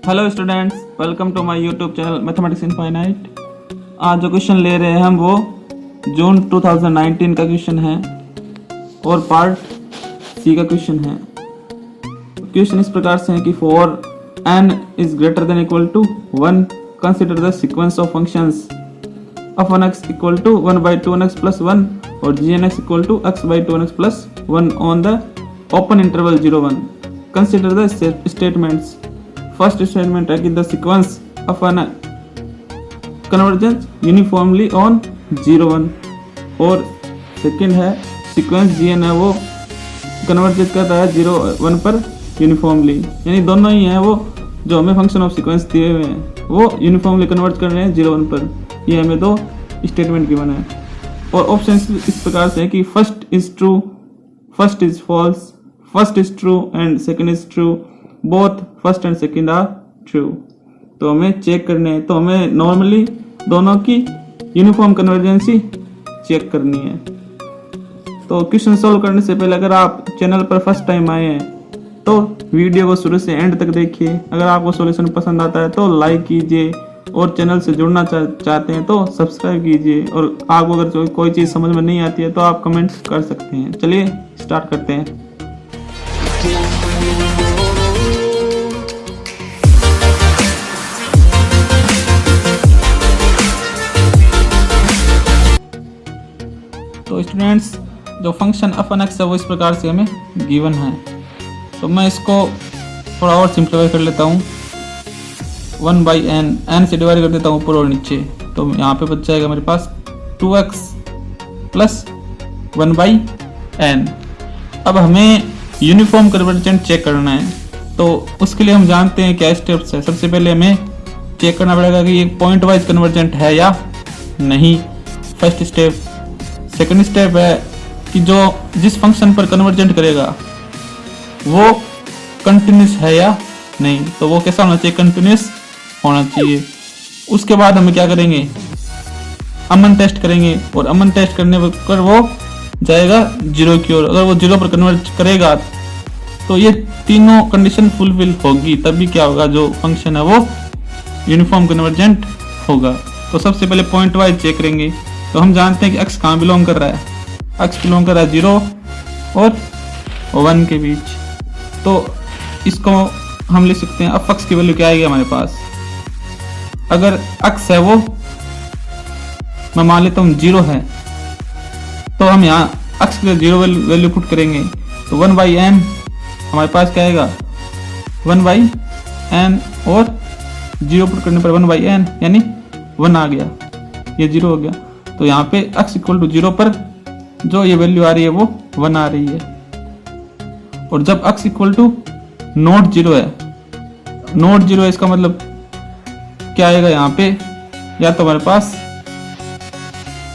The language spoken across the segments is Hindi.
Hello students, welcome to my YouTube channel mathematics infinite. आज जो क्वेश्चन ले रहे हैं हम वो जून 2019 का क्वेश्चन है और पार्ट सी का क्वेश्चन है। क्वेश्चन इस प्रकार से है कि for n is greater than equal to 1 consider the sequence of functions of 1x equal to 1 by 2nx plus 1 और gnx equal to x by 2nx plus 1 on the open interval 0 1. Consider the statements. First statement है कि the sequence of n convergence uniformly on 0 1 और सेकंड है सीक्वेंस जीएन है वो कन्वर्जेंस कर रहा है 0 1 पर यूनिफॉर्मली, यानी दोनों ही हैं वो जो हमें फंक्शन ऑफ सीक्वेंस दिए हुए हैं वो यूनिफॉर्मली कन्वर्ट कर रहे हैं 0 1 पर। ये हमें दो स्टेटमेंट गिवन है और ऑप्शन इस प्रकार से है कि first is true, first is false, first is true and second is true, both first and second are true. तो हमें चेक करने हैं, तो हमें नॉर्मली दोनों की यूनिफॉर्म कन्वर्जेंसी चेक करनी है। तो क्वेश्चन सॉल्व करने से पहले अगर आप चैनल पर फर्स्ट टाइम आए हैं तो वीडियो को शुरू से एंड तक देखिए। अगर आपको सॉल्यूशन पसंद आता है तो लाइक कीजिए और चैनल से जुड़ना चाहते हैं तो सब्सक्राइब कीजिए और आपको अगर कोई चीज़ समझ में नहीं आती है तो आप कमेंट कर सकते हैं। चलिए स्टार्ट करते हैं। तो स्टूडेंट्स, जो फंक्शन ऑफ एन एक्स है वो इस प्रकार से हमें गिवन है। तो मैं इसको थोड़ा और सिंप्लीफाई कर लेता हूँ। 1 by n से डिवाइड कर देता हूँ ऊपर और नीचे, तो यहाँ पे बच जाएगा मेरे पास 2x प्लस 1 by n। अब हमें यूनिफॉर्म कन्वर्जेंट चेक करना है, तो उसके लिए हम जानते हैं क्या स्टेप्स है। सबसे पहले हमें चेक करना पड़ेगा कि ये पॉइंट वाइज कन्वर्जेंट है या नहीं, फर्स्ट स्टेप। सेकंड स्टेप है कि जो जिस फंक्शन पर कन्वर्जेंट करेगा वो कंटिन्यूस है या नहीं, तो वो कैसा होना चाहिए, कंटिन्यूस होना चाहिए। उसके बाद हम क्या करेंगे, अमन टेस्ट करेंगे और अमन टेस्ट करने पर वो जाएगा 0 की ओर। अगर वो 0 पर कन्वर्ट करेगा तो ये तीनों कंडीशन फुलफिल होगी, तभी क्या होगा, जो फंक्शन है वो यूनिफॉर्म कन्वर्जेंट होगा। तो सबसे पहले पॉइंट वाइज चेक करेंगे। तो हम जानते हैं कि x कहाँ बिलोंग कर रहा है, x बिलोंग कर रहा है 0 और 1 के बीच। तो इसको हम लिख सकते हैं, अब x की वैल्यू क्या आएगी हमारे पास। अगर x है वो मैं मान लेता हूँ 0 है, तो हम यहाँ x के लिए 0 वैल्यू पुट करेंगे। तो 1 by n हमारे पास क्या आएगा, 1 by n और 0 पुट करने पर 1 by n यानी 1 आ गया, ये 0 हो गया। तो यहाँ पे x इक्वल टू 0 पर जो ये वैल्यू आ रही है वो 1 आ रही है। और जब x इक्वल टू नॉट 0 है, नॉट 0 है इसका मतलब क्या आएगा यहाँ पे, या तो हमारे पास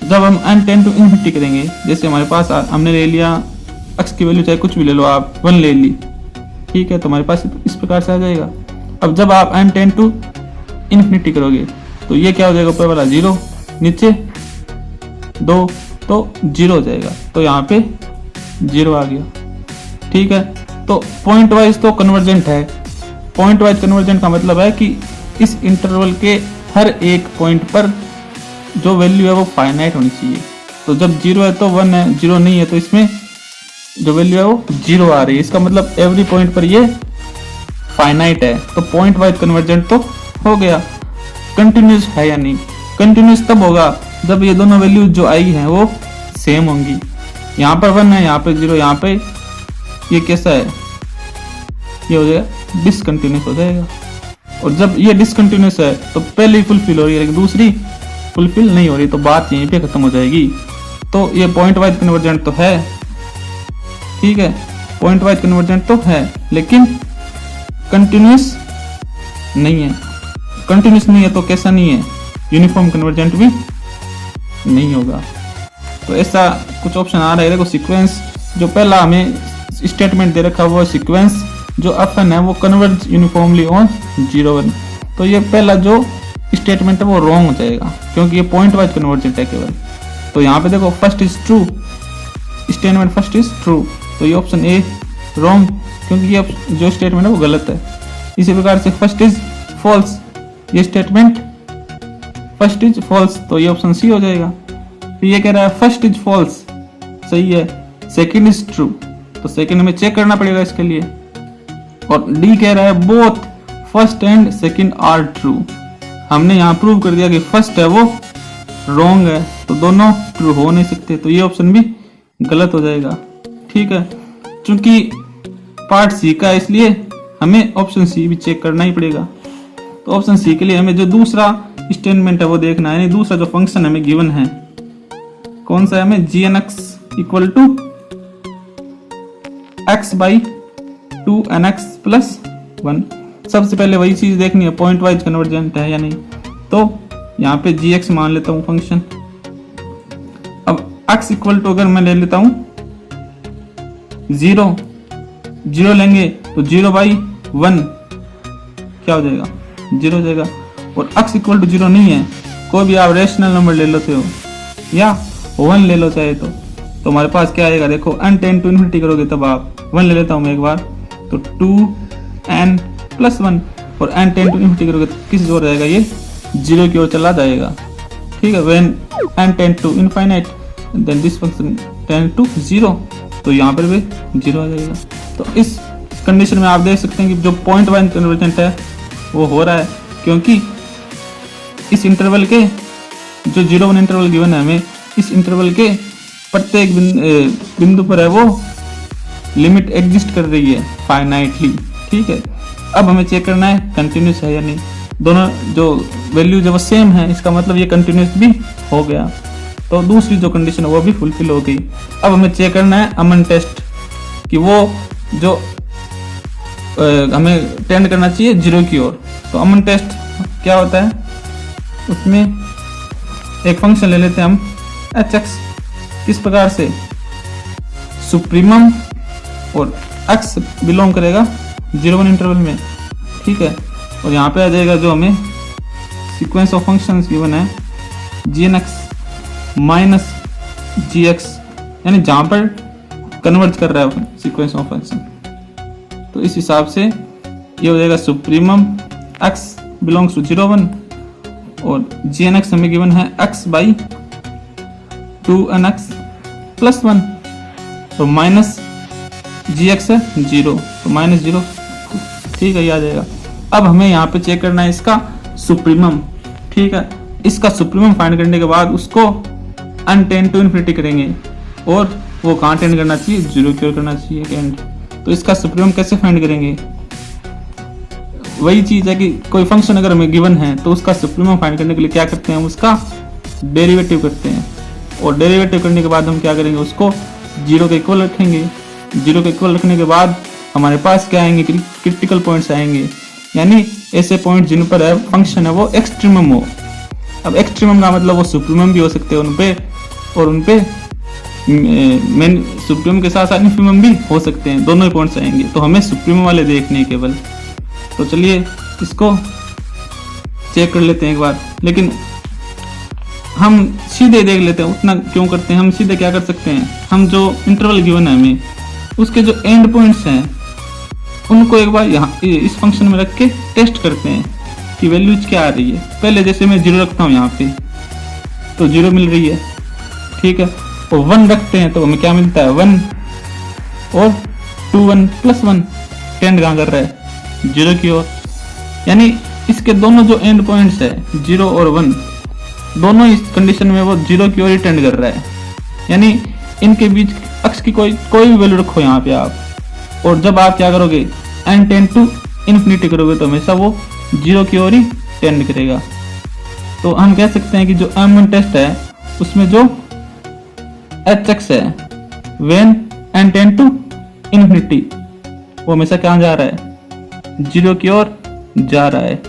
जब हम n टेंड टू इन्फिनिटी करेंगे, जैसे हमारे पास हमने ले लिया x की वैल्यू चाहे कुछ भी ले लो आप, 1 ले ली, ठीक है, तो हमारे पास इस प्रकार से आ जाएगा। अब जब आप n टेंड टू इन्फिनिटी करोगे तो ये क्या हो जाएगा, ऊपर वाला 0 नीचे 2 तो 0 हो जाएगा, तो यहाँ पे 0 आ गया, ठीक है। तो पॉइंट वाइज तो कन्वर्जेंट है। पॉइंट वाइज कन्वर्जेंट का मतलब है कि इस इंटरवल के हर एक पॉइंट पर जो वैल्यू है वो फाइनाइट होनी चाहिए। तो जब 0 है तो 1 है, 0 नहीं है तो इसमें जो वैल्यू है वो 0 आ रही है। इसका मतलब एवरी पॉइंट पर ये फाइनाइट है। तो पॉइंट वाइज कन्वर्जेंट तो हो गया। कंटिन्यूस है या नहीं, कंटिन्यूस तब होगा जब ये दोनों वैल्यू जो आई हैं वो सेम होंगी। यहाँ पर 1 है, यहाँ पे 0, यहाँ पे ये कैसा है, ये हो जाएगा डिसकंटिन्यूस हो जाएगा। और जब ये डिसकंटिन्यूस है तो पहली फुलफिल हो रही है लेकिन दूसरी फुलफिल नहीं हो रही, तो बात यहीं पे खत्म हो जाएगी। तो ये पॉइंट वाइज कन्वर्जेंट तो है, ठीक है, पॉइंट वाइज कन्वर्जेंट तो है लेकिन कंटिन्यूस नहीं है। कंटिन्यूस नहीं है तो कैसा नहीं है, यूनिफॉर्म कन्वर्जेंट भी नहीं होगा। तो ऐसा कुछ ऑप्शन आ रहा है, देखो सीक्वेंस जो पहला हमें स्टेटमेंट दे रखा है वो सीक्वेंस जो अपन है वो कन्वर्ज यूनिफॉर्मली ऑन 0 1। तो ये पहला जो स्टेटमेंट है वो रॉन्ग हो जाएगा क्योंकि ये पॉइंट वाइज कन्वर्जेंट है केवल। तो यहाँ पे देखो first is true, statement first is true, तो ये ऑप्शन ए रॉन्ग क्योंकि ये जो स्टेटमेंट है वो गलत है। इसी प्रकार से फर्स्ट इज फॉल्स, ये स्टेटमेंट फर्स्ट इज फॉल्स, तो ये ऑप्शन सी हो जाएगा। फिर ये कह रहा है फर्स्ट इज फॉल्स, सही है, सेकंड इज ट्रू, तो सेकंड हमें चेक करना पड़ेगा इसके लिए। और डी कह रहा है both first and second are true, हमने यहाँ प्रूव कर दिया कि फर्स्ट है वो रॉन्ग है, तो दोनों ट्रू हो नहीं सकते, तो ये ऑप्शन भी गलत हो जाएगा। ठीक है, क्योंकि पार्ट सी का है इसलिए हमें ऑप्शन सी भी चेक करना ही पड़ेगा। तो ऑप्शन सी के लिए हमें जो दूसरा स्टेटमेंट है वो देखना है, यानी दूसरा जो फंक्शन हमें गिवन है कौन सा है, हमें gn(x) equal to x by 2nx plus 1। सबसे पहले वही चीज देखनी है पॉइंट वाइज कन्वर्जेंट है या नहीं, तो यहाँ पे gx मान लेता हूँ फंक्शन। अब x इक्वल टू अगर मैं ले लेता हूँ 0 लेंगे तो 0/1 क्या हो जाएगा, 0 हो जाएगा। और x इक्वल टू 0 नहीं है, कोई भी आप रेशनल नंबर ले लेते हो या 1 ले लो चाहे तो हमारे पास क्या आएगा, देखो n टेंड टू इन्फिनिटी करोगे तब आप 1 ले लेता हूँ मैं एक बार, तो 2n प्लस 1, और n टेंड टू इन्फिनिटी करोगे तो किस ओर जाएगा, ये 0 की ओर चला जाएगा। ठीक है, when n tend to infinite then this function tend to 0, तो यहाँ पर भी 0 आ जाएगा। तो इस कंडीशन में आप देख सकते हैं कि जो पॉइंट वाइज कन्वर्जेंट है वो हो रहा है, क्योंकि इस इंटरवल के जो 0-1 इंटरवल गिवन है हमें, इस इंटरवल के प्रत्येक बिंदु पर है वो लिमिट एग्जिस्ट कर रही है फाइनाइटली। ठीक है, अब हमें चेक करना है कंटिन्यूस है या नहीं, दोनों जो वैल्यू जब सेम है इसका मतलब ये कंटिन्यूस भी हो गया, तो दूसरी जो कंडीशन है वो भी फुलफिल हो गई। अब हमें चेक करना है अमन टेस्ट कि वो जो हमें टेंड करना चाहिए 0 की ओर। तो अमन टेस्ट क्या होता है, उसमें एक फंक्शन ले लेते हैं हम hx, किस प्रकार से, सुप्रीमम और x बिलोंग करेगा 0-1 इंटरवल में। ठीक है, और यहाँ पे आ जाएगा जो हमें सीक्वेंस ऑफ फंक्शंस गिवन है gn(x) माइनस gx, यानी जहाँ पर कन्वर्ज कर रहा है सीक्वेंस ऑफ फंक्शन, तो इस हिसाब से ये हो जाएगा सुप्रीमम x बिलोंग्स टू 0-1 और gn(x) हमें गिवन है x बाई 2nx प्लस 1, तो माइनस gx है 0, तो माइनस 0। ठीक है, ये आ जाएगा। अब हमें यहाँ पे चेक करना है इसका सुप्रीमम। ठीक है, इसका सुप्रीमम फाइंड करने के बाद उसको n टेंड टू इन्फिनिटी करेंगे, और वो कहाँ टेंड करना चाहिए, 0 की ओर करना चाहिए टेंड। तो इसका सुप्रीमम कैसे फाइंड करेंगे, वही चीज है कि कोई फंक्शन अगर हमें गिवन है तो उसका सुप्रीमम फाइंड करने के लिए क्या करते हैं, उसका डेरिवेटिव करते हैं, और डेरिवेटिव करने के बाद हम क्या करेंगे, उसको 0 के इक्वल रखेंगे। 0 के इक्वल रखने के बाद हमारे पास क्या आएंगे, क्रिटिकल पॉइंट्स आएंगे, यानी ऐसे पॉइंट जिन पर है फंक्शन है वो एक्सट्रीमम हो। अब एक्सट्रीमम का मतलब वो सुप्रीमम भी हो सकते हैं उनपे, और उनपे मेन सुप्रीमम के साथ साथ इन्फीमम भी हो सकते हैं, दोनों ही पॉइंट्स आएंगे। तो हमें सुप्रीमम वाले देखने हैं केवल, तो चलिए इसको चेक कर लेते हैं एक बार। लेकिन हम सीधे देख लेते हैं, उतना क्यों करते हैं, हम सीधे क्या कर सकते हैं, हम जो इंटरवल गिवन है हमें उसके जो एंड पॉइंट्स हैं उनको एक बार यहाँ इस फंक्शन में रख के टेस्ट करते हैं कि वैल्यूज क्या आ रही है। पहले जैसे मैं 0 रखता हूँ यहाँ पे तो 0 मिल रही है, ठीक है, और 1 रखते हैं तो हमें क्या मिलता है 1, और 2 1 प्लस 1 टेंड कहाँ कर रहा है 0 की ओर, यानी इसके दोनों जो एंड पॉइंट्स है 0 और 1 दोनों इस कंडीशन में वो 0 की ओर ही टेंड कर रहा है। यानी इनके बीच अक्ष की कोई भी वैल्यू रखो यहाँ पे आप, और जब आप क्या करोगे n टेंड टू इन्फिनिटी करोगे तो हमेशा वो 0 की ओर ही टेंड करेगा। तो हम कह सकते हैं कि जो M1 टेस्ट है उसमें जो hx है when n tend to infinity वो हमेशा कहाँ जा रहा है 0 की ओर जा रहा है।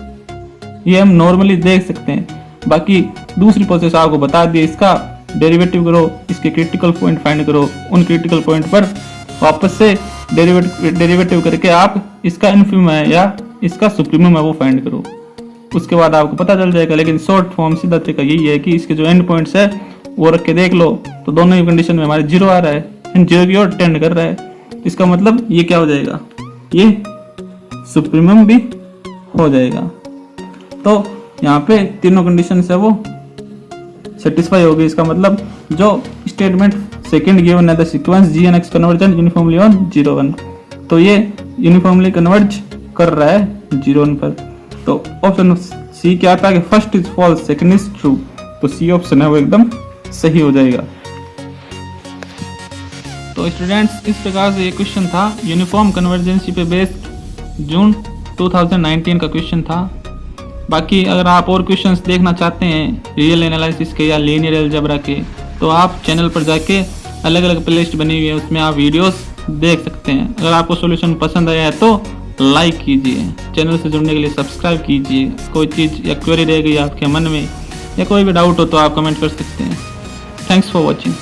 ये हम नॉर्मली देख सकते हैं। बाकी दूसरी प्रोसेस आपको बता दिए, इसका डेरिवेटिव करो, इसके क्रिटिकल पॉइंट फाइंड करो, उन क्रिटिकल पॉइंट पर वापस से डेरिवेटिव करके आप इसका इन्फीमम है या इसका सुप्रीमम है वो फाइंड करो, उसके बाद आपको पता चल जाएगा। लेकिन शॉर्ट फॉर्म सीधा तरीका यही है कि इसके जो एंड पॉइंट्स है वो रख के देख लो तो दोनों ही कंडीशन में हमारे 0 आ रहा है, 0 की ओर टेंड कर रहा है। इसका मतलब ये क्या हो जाएगा, ये सुप्रीमम भी हो जाएगा। तो यहाँ पे तीनों कंडीशन है वो सेटिस्फाई होगी। इसका मतलब जो स्टेटमेंट सेकंड गिवन है the sequence g n x convergence uniformly on 0 1, तो ये यूनिफॉर्मली कन्वर्ज कर रहा है 0 1 पर। तो ऑप्शन सी क्या आता है कि first is false second is true, तो सी ऑप्शन है वो एकदम सही हो जाएगा। तो स्टूडेंट्स इस प्रकार से ये क्वेश्चन था यूनिफॉर्म कन्वर्जेंसी पे बेस्ड जून 2019 का क्वेश्चन था। बाकी अगर आप और क्वेश्चंस देखना चाहते हैं रियल एनालिसिस के या लीनियर अलजेब्रा के, तो आप चैनल पर जाके अलग अलग प्लेलिस्ट बनी हुई है, उसमें आप वीडियोस देख सकते हैं। अगर आपको सॉल्यूशन पसंद आया है तो लाइक कीजिए, चैनल से जुड़ने के लिए सब्सक्राइब कीजिए। कोई चीज़ या क्वेरी रह गई आपके मन में या कोई भी डाउट हो तो आप कमेंट कर सकते हैं। Thanks for watching.